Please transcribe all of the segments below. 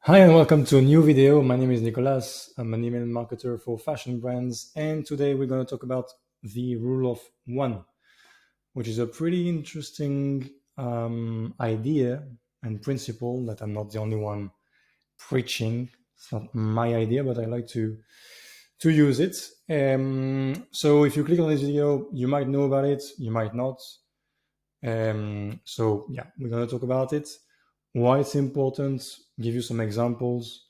Hi and welcome to a new video. My name is Nicolas. I'm an email marketer for fashion brands, and today we're going to talk about the rule of one, which is a pretty interesting idea and principle that I'm not the only one preaching. It's not my idea, but I like to use it. So if you click on this video, you might know about it, you might not. So yeah, we're going to talk about it, why it's important, give you some examples,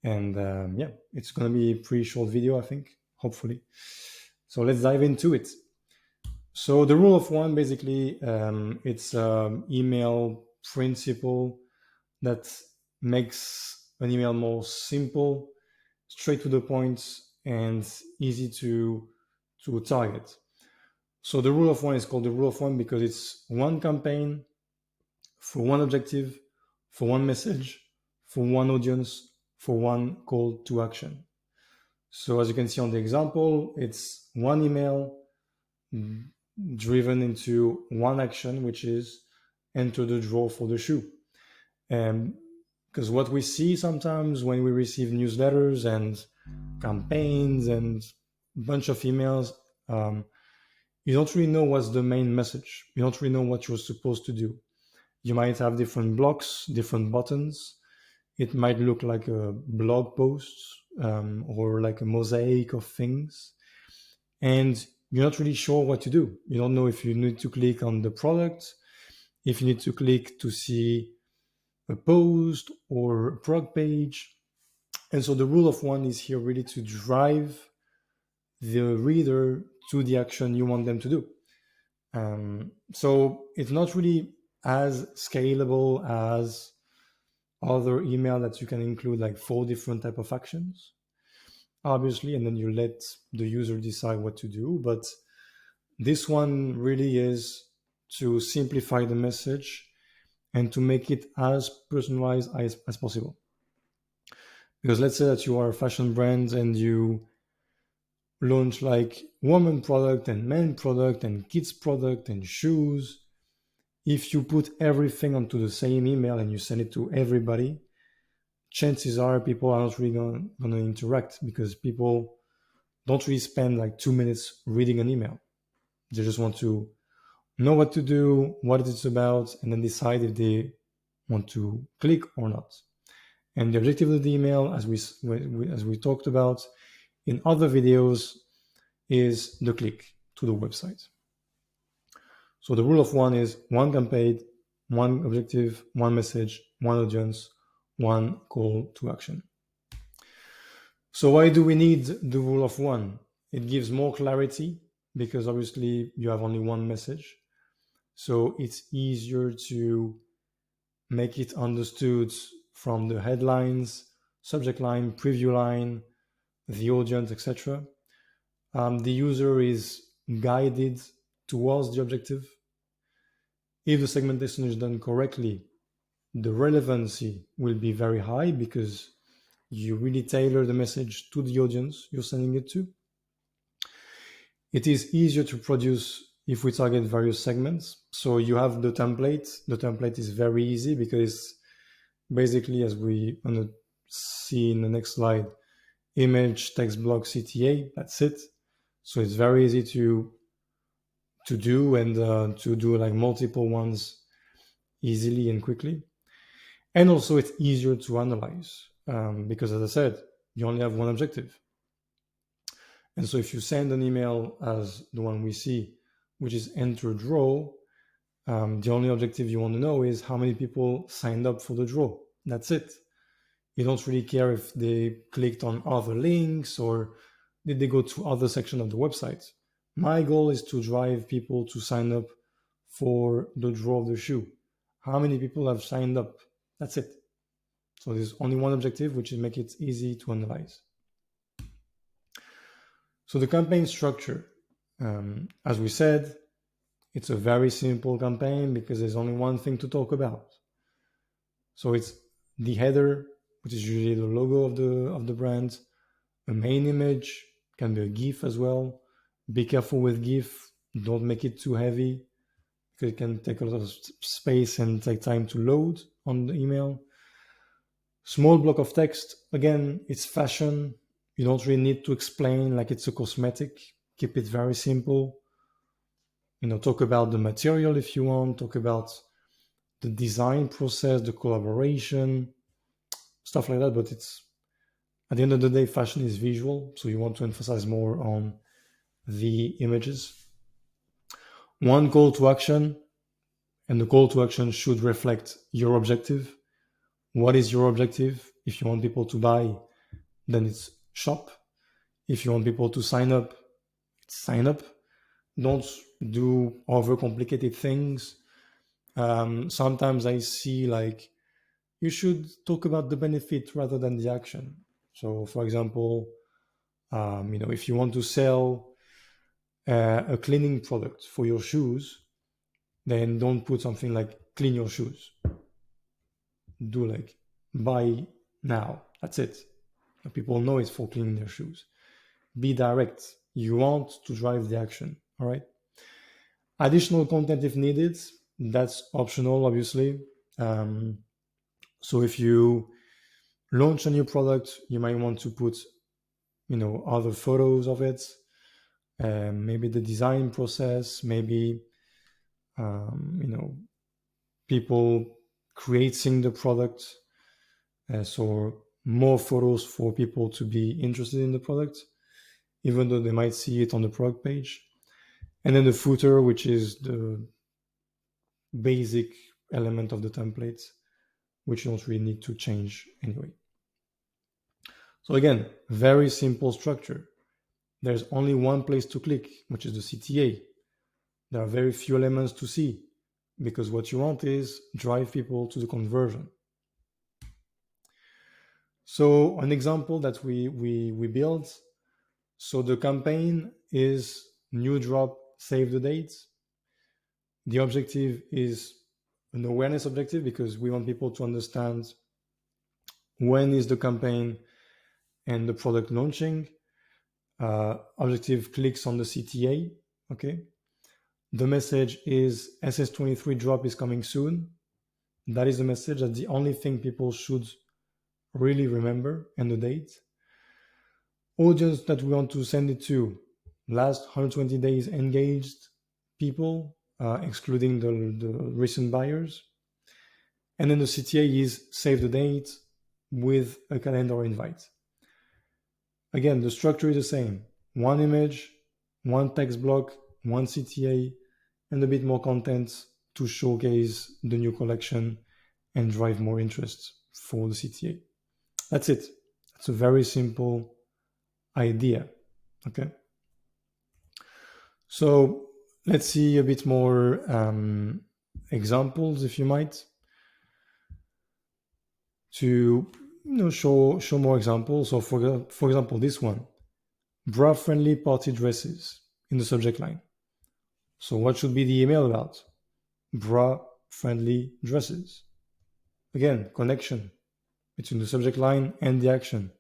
and yeah, it's going to be a pretty short video, I think, hopefully. So let's dive into it. So the rule of one, basically, it's email principle that makes an email more simple, straight to the point, and easy to target. So the rule of one is called the rule of one because it's one campaign for one objective, for one message, for one audience, for one call to action. So as you can see on the example, it's one email driven into one action, which is enter the draw for the shoe. Because what we see sometimes when we receive newsletters and campaigns and a bunch of emails, you don't really know what's the main message. You don't really know what you're supposed to do. You might have different blocks, different buttons. It might look like a blog post or like a mosaic of things. And you're not really sure what to do. You don't know if you need to click on the product, if you need to click to see a post or a product page. And so the rule of one is here really to drive the reader to the action you want them to do. So it's not really as scalable as other email that you can include like 4 different type of actions, obviously, and then you let the user decide what to do. But this one really is to simplify the message and to make it as personalized as possible. Because let's say that you are a fashion brand and you launch like woman product and men product and kids product and shoes. If you put everything onto the same email and you send it to everybody, chances are people are not really going to interact because people don't really spend like 2 minutes reading an email. They just want to know what to do, what it's about, and then decide if they want to click or not. And the objective of the email, as we talked about in other videos, is the click to the website. So the rule of one is one campaign, one objective, one message, one audience, one call to action. So why do we need the rule of one? It gives more clarity because obviously you have only one message. So it's easier to make it understood from the headlines, subject line, preview line, the audience, etc. The user is guided towards the objective. If the segmentation is done correctly, the relevancy will be very high because you really tailor the message to the audience you're sending it to. It is easier to produce if we target various segments. So you have the template. The template is very easy because basically, as we're going to see in the next slide, image, text block, CTA, that's it. So it's very easy to do and to do like multiple ones easily and quickly. And also it's easier to analyze because, as I said, you only have one objective. And so if you send an email as the one we see, which is enter draw, the only objective you want to know is how many people signed up for the draw. That's it. You don't really care if they clicked on other links or did they go to other section of the website. My goal is to drive people to sign up for the draw of the shoe. How many people have signed up? That's it. So there's only one objective, which is make it easy to analyze. So the campaign structure, as we said, it's a very simple campaign because there's only one thing to talk about. So it's the header, which is usually the logo of the brand, a main image, can be a GIF as well. Be careful with GIF, don't make it too heavy because it can take a lot of space and take time to load on the email. Small block of text, again, it's fashion. You don't really need to explain like it's a cosmetic. Keep it very simple. Talk about the material if you want, talk about the design process, the collaboration, stuff like that. But it's at the end of the day, fashion is visual, so you want to emphasize more on the images. One call to action, and the call to action should reflect your objective. What is your objective? If you want people to buy, then it's shop. If you want people to sign up, it's sign up. Don't do overcomplicated things. Sometimes I see like you should talk about the benefit rather than the action. So, for example, if you want to sell a cleaning product for your shoes, then don't put something like clean your shoes. Do like buy now. That's it. People know it's for cleaning their shoes. Be direct. You want to drive the action. All right. Additional content if needed. That's optional, obviously. So if you launch a new product, you might want to put, other photos of it. Maybe the design process. Maybe, people creating the product. So more photos for people to be interested in the product, even though they might see it on the product page. And then the footer, which is the basic element of the template, which you don't really need to change anyway. So again, very simple structure. There's only one place to click, which is the CTA. There are very few elements to see because what you want is drive people to the conversion. So an example that we built. So the campaign is new drop, save the date. The objective is an awareness objective because we want people to understand when is the campaign and the product launching. Objective clicks on the CTA. Okay. The message is SS23 drop is coming soon. That is the message. That's the only thing people should really remember, and the date. Audience that we want to send it to: last 120 days engaged people, excluding the recent buyers. And then the CTA is save the date with a calendar invite. Again, the structure is the same. One image, one text block, one CTA, and a bit more content to showcase the new collection and drive more interest for the CTA. That's it. It's a very simple idea. Okay. So let's see a bit more examples, if you might, to show more examples. So for example, this one, bra-friendly party dresses in the subject line. So what should be the email about? Bra-friendly dresses. Again, connection between the subject line and the action.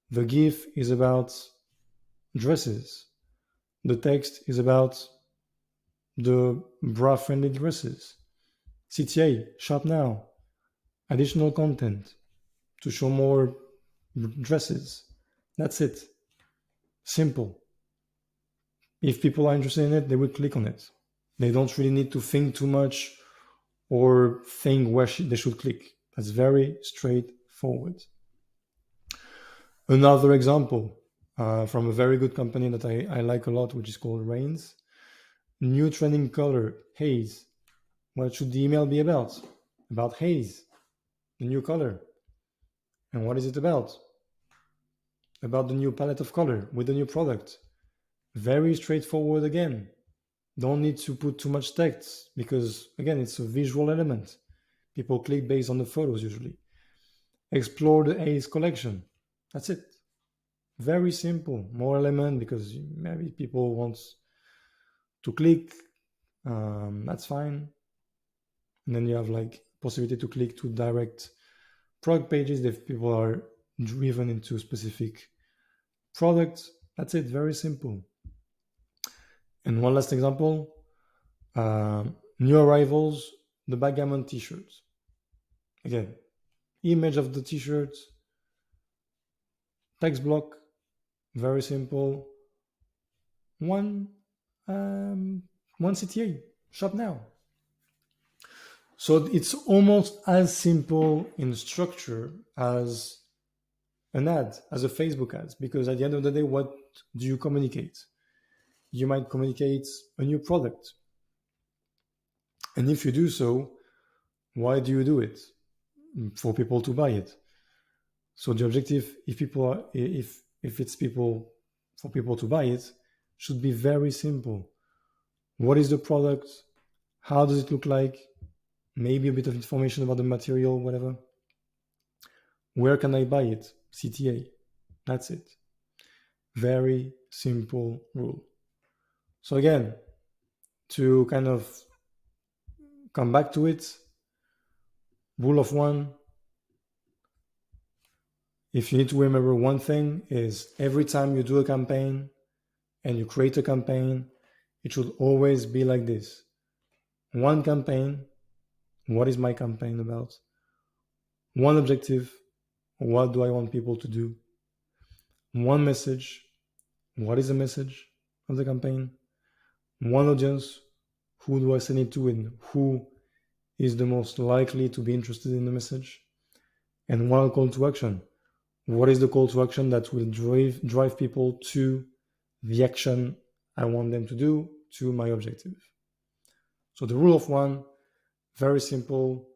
The GIF is about dresses. The text is about the bra-friendly dresses. CTA, shop now. Additional content to show more dresses. That's it. Simple. If people are interested in it, they will click on it. They don't really need to think too much or think where they should click. That's very straightforward. Another example from a very good company that I like a lot, which is called Rains. New trending color, haze. What should the email be about? About haze, the new color. And what is it about? About the new palette of color with the new product. Very straightforward again. Don't need to put too much text because, again, it's a visual element. People click based on the photos usually. Explore the haze collection. That's it. Very simple. More element because maybe people want to click. That's fine. And then you have like possibility to click to direct product pages if people are driven into specific products. That's it. Very simple. And one last example, new arrivals, the backgammon t-shirts. Again, image of the t-shirt, text block, very simple. One one CTA, shop now. So it's almost as simple in structure as an ad, as a Facebook ad, because at the end of the day, what do you communicate? You might communicate a new product. And if you do so, why do you do it? For people to buy it. So the objective, if it's people, for people to buy it, should be very simple. What is the product? How does it look like? Maybe a bit of information about the material, whatever. Where can I buy it? CTA. That's it. Very simple rule. So again, to kind of come back to it, rule of one, if you need to remember one thing, is every time you do a campaign and you create a campaign, it should always be like this. One campaign, what is my campaign about? One objective, what do I want people to do? One message, what is the message of the campaign? One audience, who do I send it to and who is the most likely to be interested in the message? And one call to action. What is the call to action that will drive people to the action I want them to do, to my objective? So the rule of one, very simple.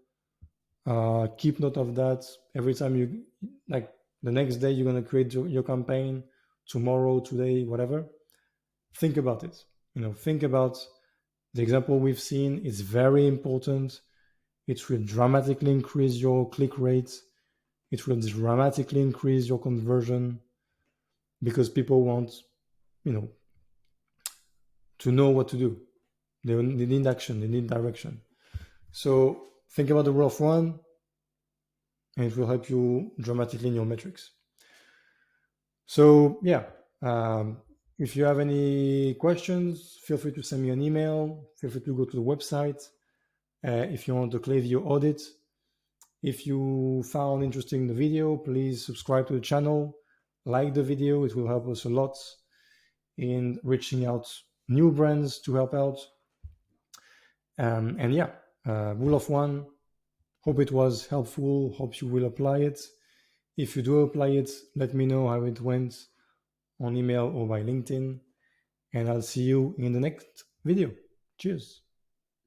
Keep note of that. Every time you, like the next day, you're going to create your campaign, tomorrow, today, whatever. Think about it. Think about the example we've seen. It's very important. It will dramatically increase your click rates. It will dramatically increase your conversion because people want, to know what to do. They need action. They need direction. So think about the rule of one, and it will help you dramatically in your metrics. So yeah, if you have any questions, feel free to send me an email. Feel free to go to the website. If you want the Klaviyo audit, if you found interesting the video, please subscribe to the channel, like the video. It will help us a lot in reaching out new brands to help out. And yeah, rule of one. Hope it was helpful. Hope you will apply it. If you do apply it, let me know how it went on email or by LinkedIn. And I'll see you in the next video. Cheers.